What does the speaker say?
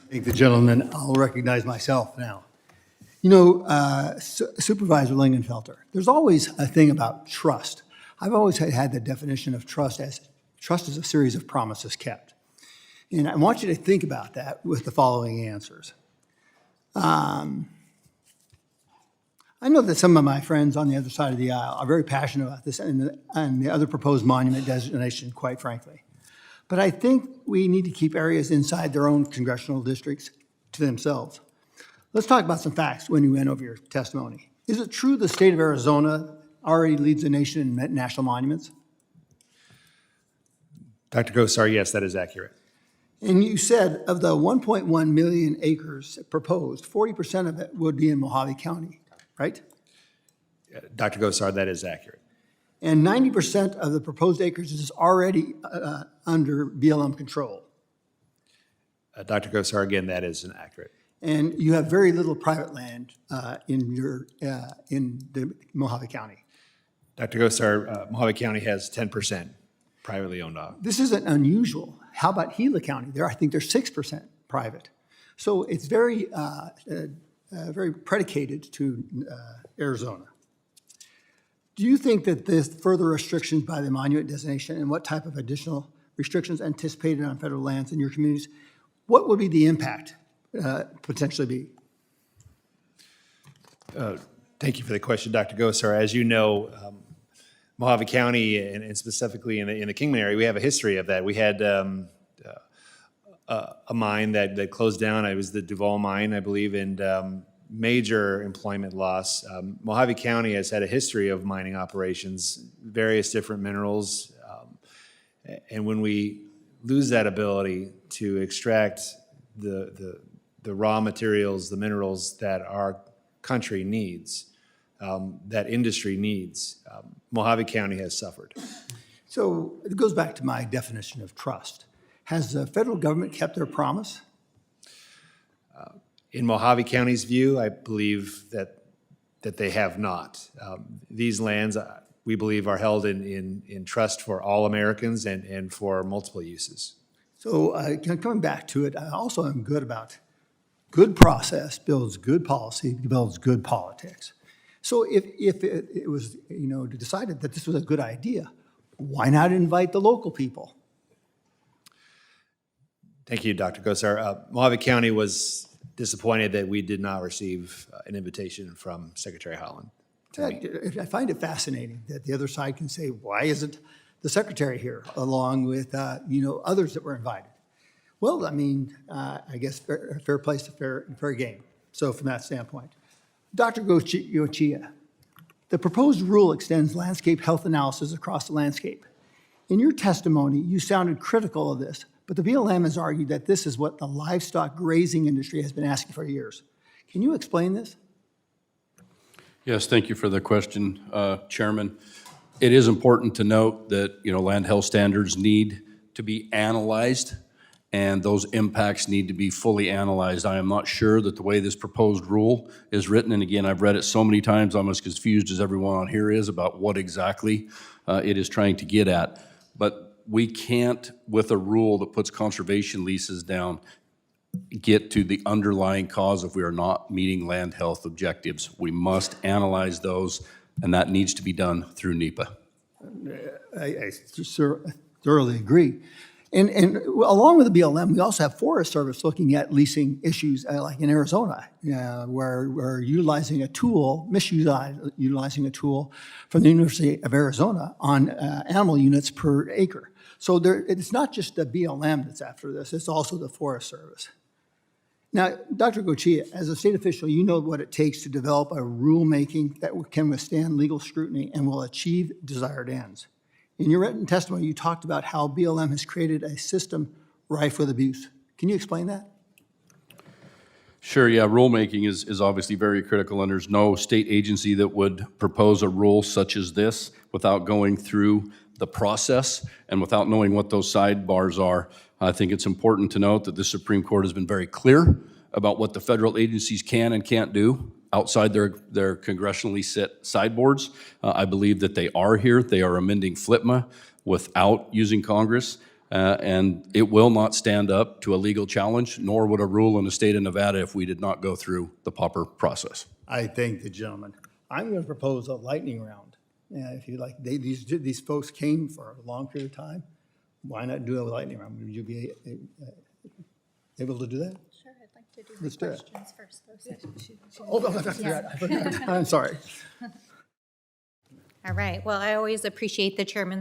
Thank the gentleman. I'll recognize myself now. You know, Supervisor Lingenfelter, there's always a thing about trust. I've always had the definition of trust as trust is a series of promises kept. And I want you to think about that with the following answers. I know that some of my friends on the other side of the aisle are very passionate about this and the other proposed monument designation, quite frankly. But I think we need to keep areas inside their own congressional districts to themselves. Let's talk about some facts when you went over your testimony. Is it true the state of Arizona already leads the nation in national monuments? Dr. Gosar, yes, that is accurate. And you said of the 1.1 million acres proposed, 40% of it would be in Mojave County, right? Dr. Gosar, that is accurate. And 90% of the proposed acres is already under BLM control. Dr. Gosar, again, that is inaccurate. And you have very little private land in the Mojave County. Dr. Gosar, Mojave County has 10% privately owned off. This isn't unusual. How about Gila County? I think they're 6% private. So it's very predicated to Arizona. Do you think that this further restrictions by the monument designation and what type of additional restrictions anticipated on federal lands in your communities, what would be the impact potentially be? Thank you for the question, Dr. Gosar. As you know, Mojave County, and specifically in the Kingman area, we have a history of that. We had a mine that closed down. It was the Duval mine, I believe, and major employment loss. Mojave County has had a history of mining operations, various different minerals, and when we lose that ability to extract the raw materials, the minerals that our country needs, that industry needs, Mojave County has suffered. So it goes back to my definition of trust. Has the federal government kept their promise? In Mojave County's view, I believe that they have not. These lands, we believe, are held in trust for all Americans and for multiple uses. So coming back to it, I also am good about good process builds good policy, builds good politics. So if it was decided that this was a good idea, why not invite the local people? Thank you, Dr. Gosar. Mojave County was disappointed that we did not receive an invitation from Secretary Haaland. I find it fascinating that the other side can say, why isn't the secretary here, along with others that were invited? Well, I mean, I guess fair place to fair game. So from that standpoint, Dr. Gochia, the proposed rule extends landscape health analysis across the landscape. In your testimony, you sounded critical of this, but the BLM has argued that this is what the livestock grazing industry has been asking for years. Can you explain this? Yes, thank you for the question, Chairman. It is important to note that land health standards need to be analyzed, and those impacts need to be fully analyzed. I am not sure that the way this proposed rule is written, and again, I've read it so many times, I'm as confused as everyone on here is about what exactly it is trying to get at. But we can't, with a rule that puts conservation leases down, get to the underlying cause if we are not meeting land health objectives. We must analyze those, and that needs to be done through NEPA. I thoroughly agree. And along with the BLM, we also have Forest Service looking at leasing issues like in Arizona, where we're utilizing a tool, utilizing a tool from the University of Arizona on animal units per acre. So it's not just the BLM that's after this, it's also the Forest Service. Now, Dr. Gochia, as a state official, you know what it takes to develop a rulemaking that can withstand legal scrutiny and will achieve desired ends. In your written testimony, you talked about how BLM has created a system rife with abuse. Can you explain that? Sure, yeah, rulemaking is obviously very critical, and there's no state agency that would propose a rule such as this without going through the process and without knowing what those sidebars are. I think it's important to note that the Supreme Court has been very clear about what the federal agencies can and can't do outside their congressionally set sideboards. I believe that they are here. They are amending FLTMA without using Congress. And it will not stand up to a legal challenge, nor would a rule in the state of Nevada if we did not go through the proper process. I thank the gentleman. I'm going to propose a lightning round. If you like, these folks came for a long period of time. Why not do a lightning round? Would you be able to do that? Sure, I'd like to do Let's the do it. questions first. Oh, I forgot. I'm sorry. All right, well, I always appreciate the chairman's